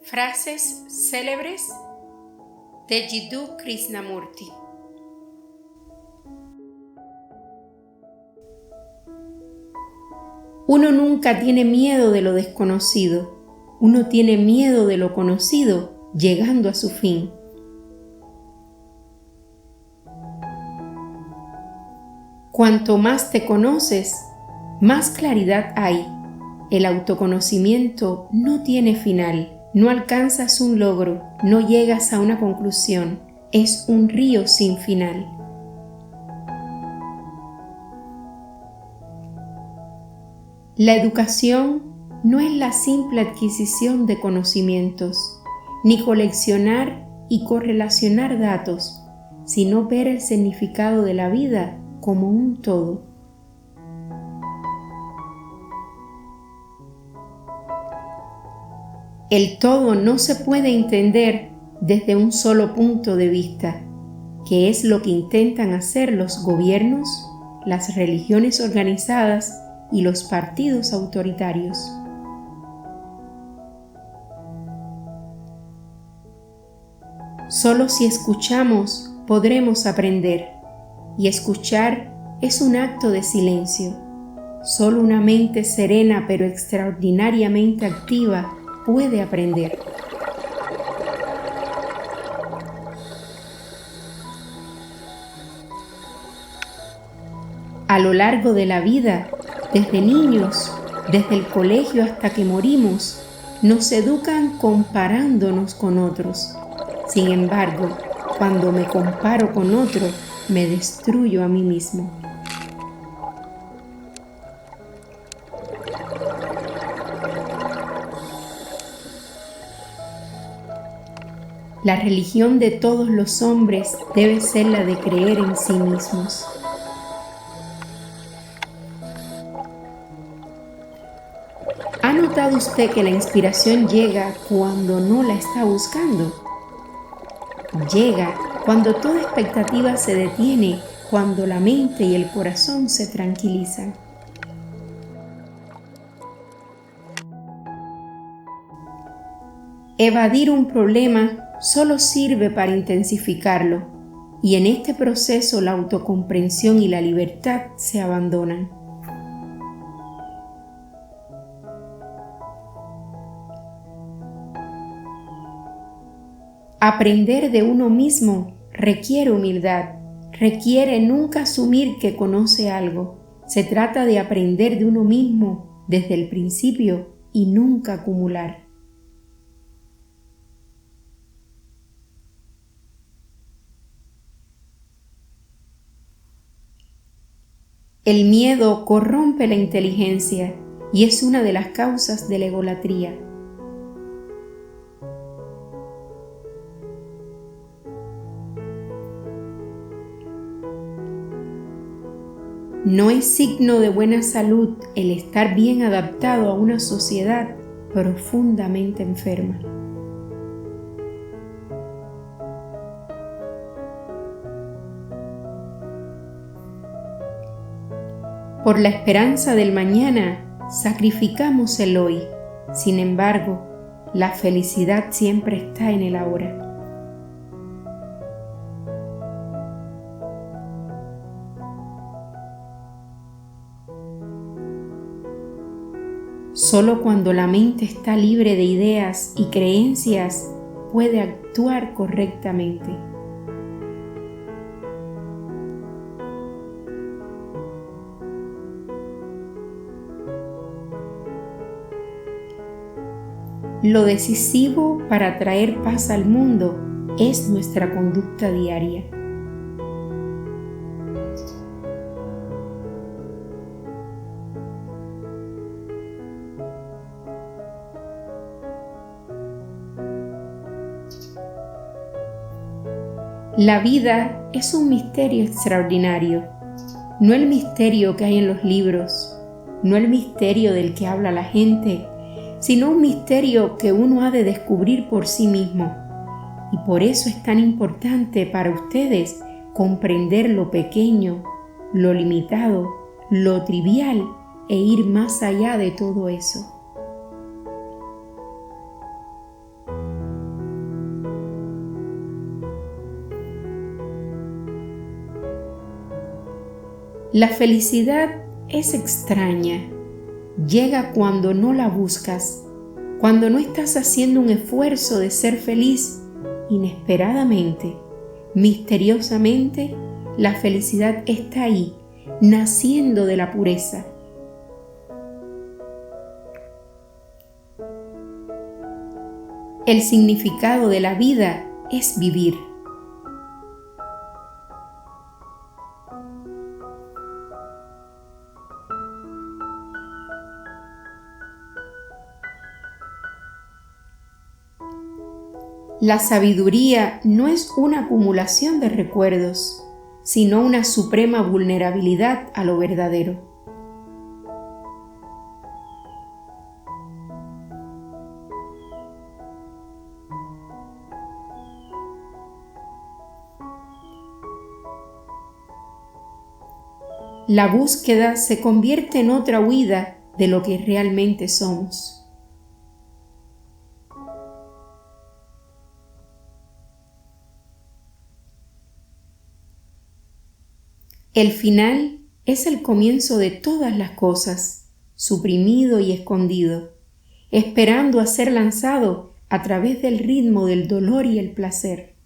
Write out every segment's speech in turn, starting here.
Frases célebres de Jiddu Krishnamurti. Uno nunca tiene miedo de lo desconocido, uno tiene miedo de lo conocido llegando a su fin. Cuanto más te conoces, más claridad hay. El autoconocimiento no tiene final. No alcanzas un logro, no llegas a una conclusión, es un río sin final. La educación no es la simple adquisición de conocimientos, ni coleccionar y correlacionar datos, sino ver el significado de la vida como un todo. El todo no se puede entender desde un solo punto de vista, que es lo que intentan hacer los gobiernos, las religiones organizadas y los partidos autoritarios. Solo si escuchamos podremos aprender, y escuchar es un acto de silencio. Solo una mente serena pero extraordinariamente activa puede aprender. A lo largo de la vida, desde niños, desde el colegio hasta que morimos, nos educan comparándonos con otros. Sin embargo, cuando me comparo con otro, me destruyo a mí mismo. La religión de todos los hombres debe ser la de creer en sí mismos. ¿Ha notado usted que la inspiración llega cuando no la está buscando? Llega cuando toda expectativa se detiene, cuando la mente y el corazón se tranquilizan. Evadir un problema solo sirve para intensificarlo, y en este proceso la autocomprensión y la libertad se abandonan. Aprender de uno mismo requiere humildad, requiere nunca asumir que conoce algo. Se trata de aprender de uno mismo desde el principio y nunca acumular. El miedo corrompe la inteligencia y es una de las causas de la egolatría. No es signo de buena salud el estar bien adaptado a una sociedad profundamente enferma. Por la esperanza del mañana, sacrificamos el hoy. Sin embargo, la felicidad siempre está en el ahora. Solo cuando la mente está libre de ideas y creencias puede actuar correctamente. Lo decisivo para traer paz al mundo es nuestra conducta diaria. La vida es un misterio extraordinario, no el misterio que hay en los libros, no el misterio del que habla la gente, sino un misterio que uno ha de descubrir por sí mismo. Y por eso es tan importante para ustedes comprender lo pequeño, lo limitado, lo trivial e ir más allá de todo eso. La felicidad es extraña. Llega cuando no la buscas, cuando no estás haciendo un esfuerzo de ser feliz. Inesperadamente, misteriosamente, la felicidad está ahí, naciendo de la pureza. El significado de la vida es vivir. La sabiduría no es una acumulación de recuerdos, sino una suprema vulnerabilidad a lo verdadero. La búsqueda se convierte en otra huida de lo que realmente somos. El final es el comienzo de todas las cosas, suprimido y escondido, esperando a ser lanzado a través del ritmo del dolor y el placer.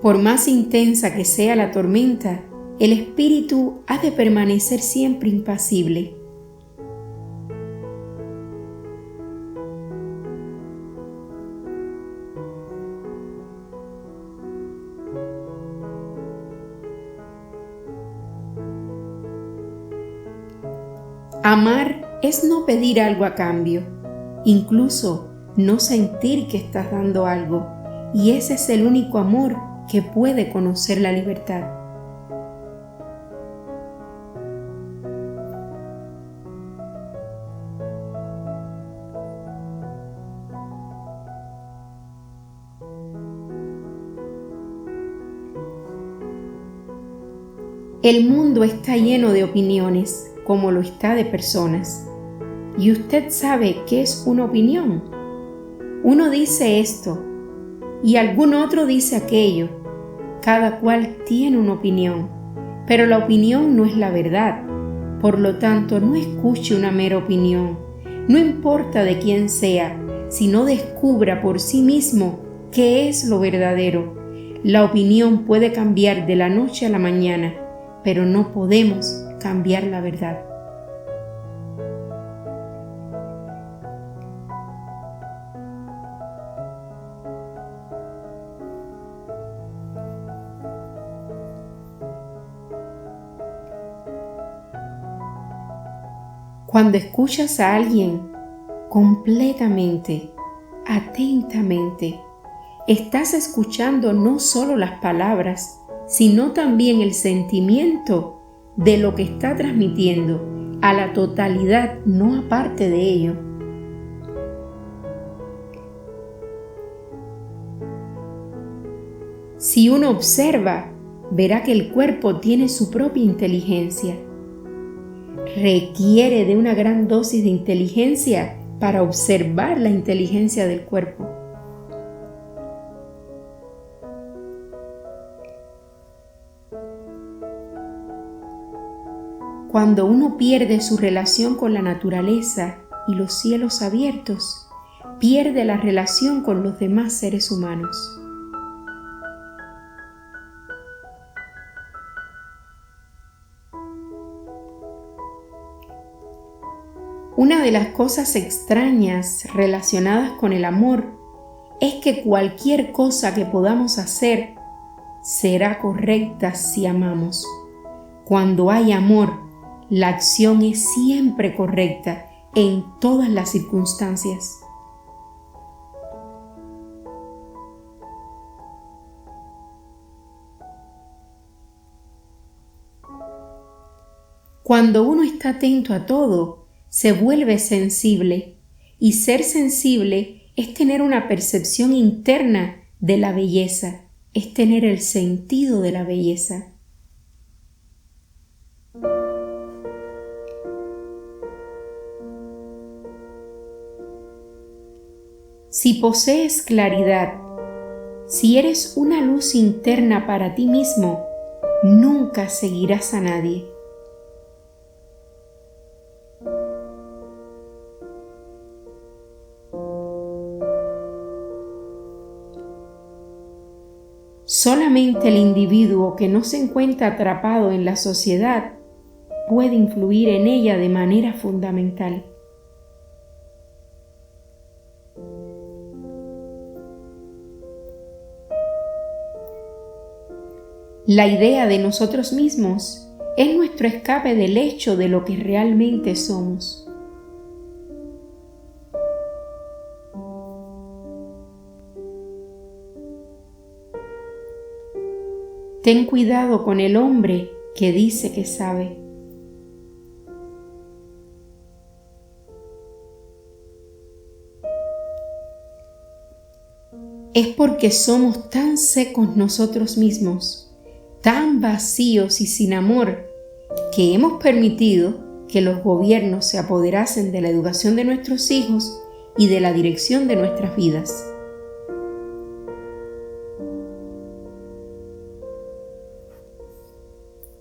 Por más intensa que sea la tormenta, el espíritu ha de permanecer siempre impasible. Amar es no pedir algo a cambio, incluso no sentir que estás dando algo, y ese es el único amor que puede conocer la libertad. El mundo está lleno de opiniones, como lo está de personas. ¿Y usted sabe qué es una opinión? Uno dice esto y algún otro dice aquello. Cada cual tiene una opinión, pero la opinión no es la verdad. Por lo tanto, no escuche una mera opinión. No importa de quién sea, sino descubra por sí mismo qué es lo verdadero. La opinión puede cambiar de la noche a la mañana, pero no podemos cambiar la verdad. Cuando escuchas a alguien completamente, atentamente, estás escuchando no solo las palabras, sino también el sentimiento de lo que está transmitiendo a la totalidad, no aparte de ello. Si uno observa, verá que el cuerpo tiene su propia inteligencia. Requiere de una gran dosis de inteligencia para observar la inteligencia del cuerpo. Cuando uno pierde su relación con la naturaleza y los cielos abiertos, pierde la relación con los demás seres humanos. Una de las cosas extrañas relacionadas con el amor es que cualquier cosa que podamos hacer será correcta si amamos. Cuando hay amor, la acción es siempre correcta en todas las circunstancias. Cuando uno está atento a todo, se vuelve sensible, y ser sensible es tener una percepción interna de la belleza, es tener el sentido de la belleza. Si posees claridad Si eres una luz interna para ti mismo, nunca seguirás a nadie. Solamente el individuo que no se encuentra atrapado en la sociedad puede influir en ella de manera fundamental. La idea de nosotros mismos es nuestro escape del hecho de lo que realmente somos. Ten cuidado con el hombre que dice que sabe. Es porque somos tan secos nosotros mismos, tan vacíos y sin amor, que hemos permitido que los gobiernos se apoderasen de la educación de nuestros hijos y de la dirección de nuestras vidas.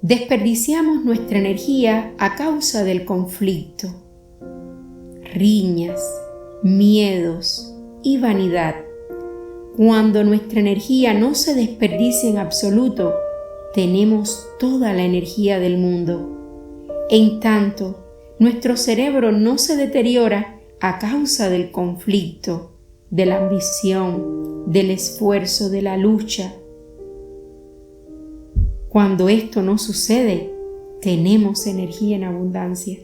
Desperdiciamos nuestra energía a causa del conflicto, riñas, miedos y vanidad. Cuando nuestra energía no se desperdicia en absoluto, tenemos toda la energía del mundo. En tanto, nuestro cerebro no se deteriora a causa del conflicto, de la ambición, del esfuerzo, de la lucha. Cuando esto no sucede, tenemos energía en abundancia.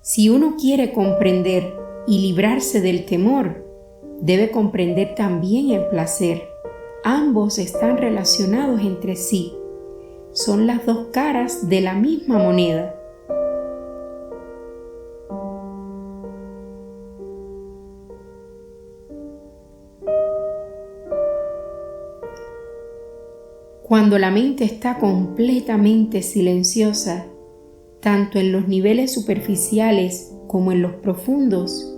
Si uno quiere comprender y librarse del temor, debe comprender también el placer. Ambos están relacionados entre sí. Son las dos caras de la misma moneda. Cuando la mente está completamente silenciosa, tanto en los niveles superficiales como en los profundos,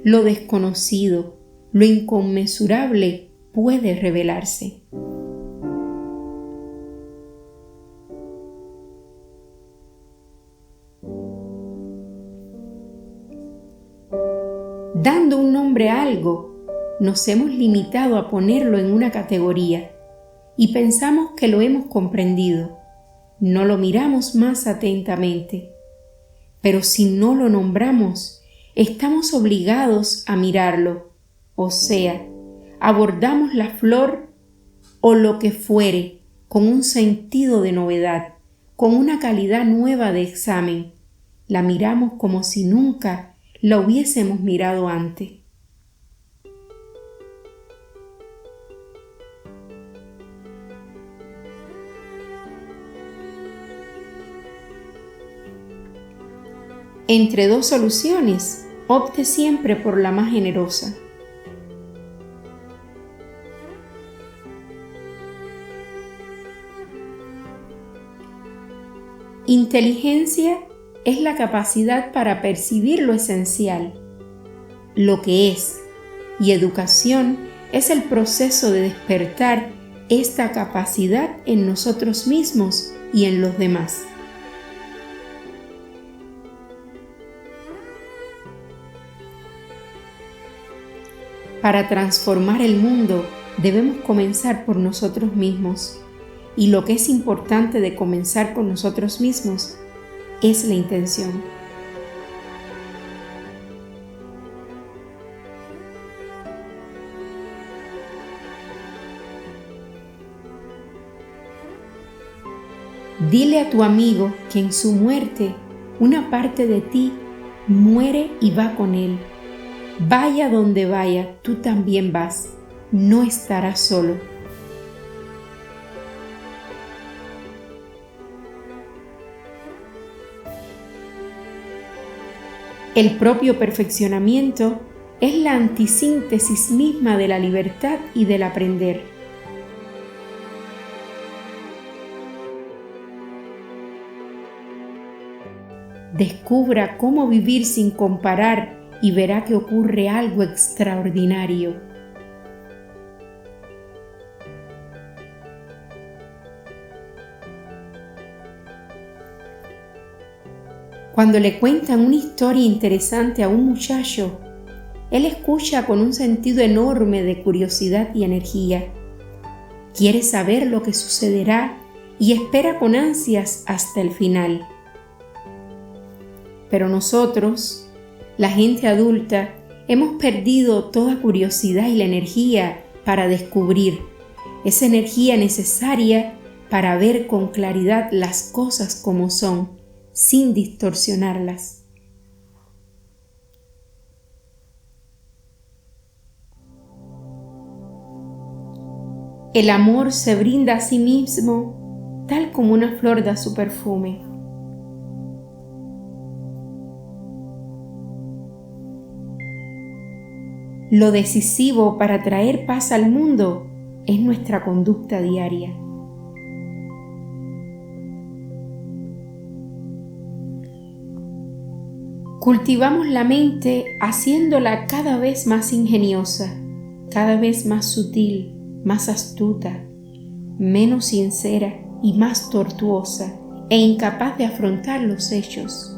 lo desconocido, lo inconmensurable puede revelarse. Dando un nombre a algo, nos hemos limitado a ponerlo en una categoría y pensamos que lo hemos comprendido. No lo miramos más atentamente. Pero si no lo nombramos, estamos obligados a mirarlo, o sea, abordamos la flor o lo que fuere con un sentido de novedad, con una calidad nueva de examen. La miramos como si nunca la hubiésemos mirado antes. Entre dos soluciones, opte siempre por la más generosa. Inteligencia es la capacidad para percibir lo esencial, lo que es, y educación es el proceso de despertar esta capacidad en nosotros mismos y en los demás. Para transformar el mundo debemos comenzar por nosotros mismos, y lo que es importante de comenzar por nosotros mismos es la intención. Dile a tu amigo que en su muerte una parte de ti muere y va con él. Vaya donde vaya, tú también vas. No estarás solo. El propio perfeccionamiento es la antisíntesis misma de la libertad y del aprender. descubra cómo vivir sin comparar y verá que ocurre algo extraordinario. Cuando le cuentan una historia interesante a un muchacho, él escucha con un sentido enorme de curiosidad y energía. Quiere saber lo que sucederá y espera con ansias hasta el final. Pero nosotros, la gente adulta, hemos perdido toda curiosidad y la energía para descubrir, esa energía necesaria para ver con claridad las cosas como son, sin distorsionarlas. El amor se brinda a sí mismo tal como una flor da su perfume. Lo decisivo para traer paz al mundo es nuestra conducta diaria. Cultivamos la mente haciéndola cada vez más ingeniosa, cada vez más sutil, más astuta, menos sincera y más tortuosa e incapaz de afrontar los hechos.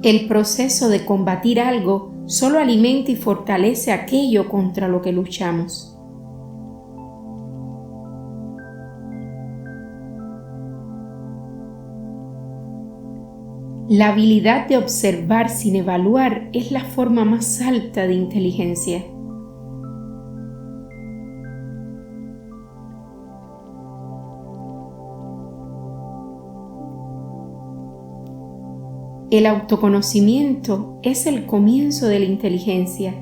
El proceso de combatir algo solo alimenta y fortalece aquello contra lo que luchamos. La habilidad de observar sin evaluar es la forma más alta de inteligencia. El autoconocimiento es el comienzo de la inteligencia,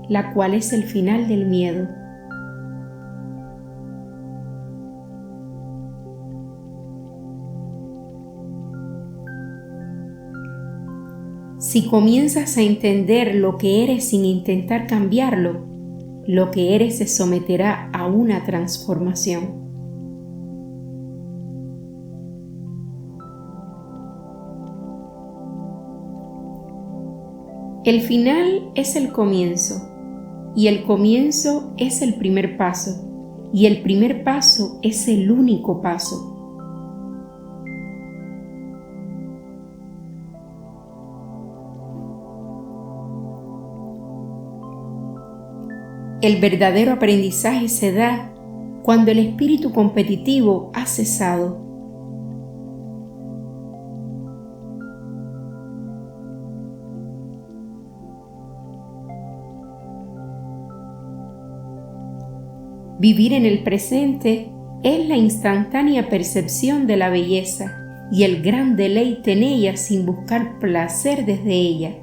la cual es el final del miedo. Si comienzas a entender lo que eres sin intentar cambiarlo, lo que eres se someterá a una transformación. El final es el comienzo, y el comienzo es el primer paso, y el primer paso es el único paso. El verdadero aprendizaje se da cuando el espíritu competitivo ha cesado. Vivir en el presente es la instantánea percepción de la belleza y el gran deleite en ella sin buscar placer desde ella.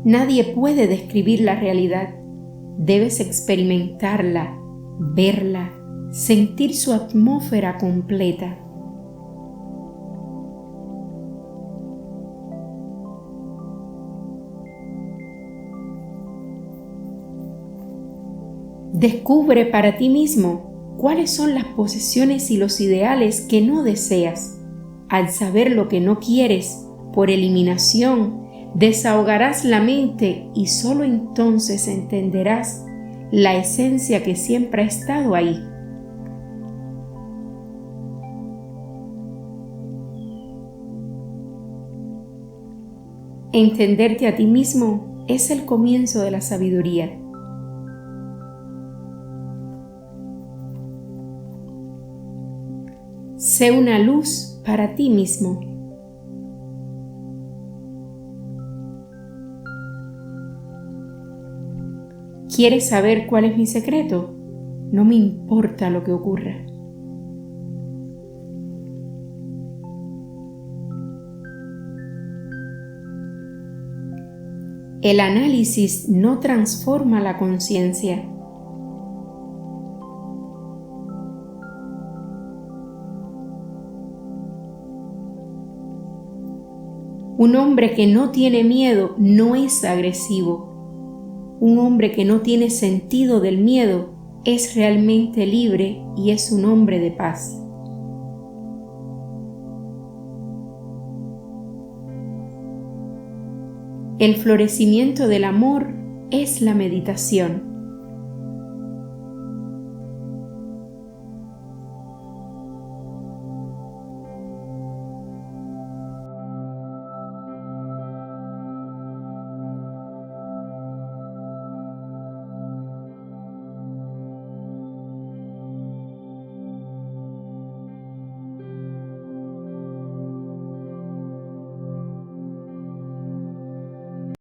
Nadie puede describir la realidad. Debes experimentarla, verla, sentir su atmósfera completa. Descubre para ti mismo cuáles son las posesiones y los ideales que no deseas. Al saber lo que no quieres, por eliminación, desahogarás la mente y solo entonces entenderás la esencia que siempre ha estado ahí. Entenderte a ti mismo es el comienzo de la sabiduría. Sé una luz para ti mismo. ¿Quieres saber cuál es mi secreto? No me importa lo que ocurra. El análisis no transforma la conciencia. Un hombre que no tiene miedo no es agresivo. Un hombre que no tiene sentido del miedo es realmente libre y es un hombre de paz. El florecimiento del amor es la meditación.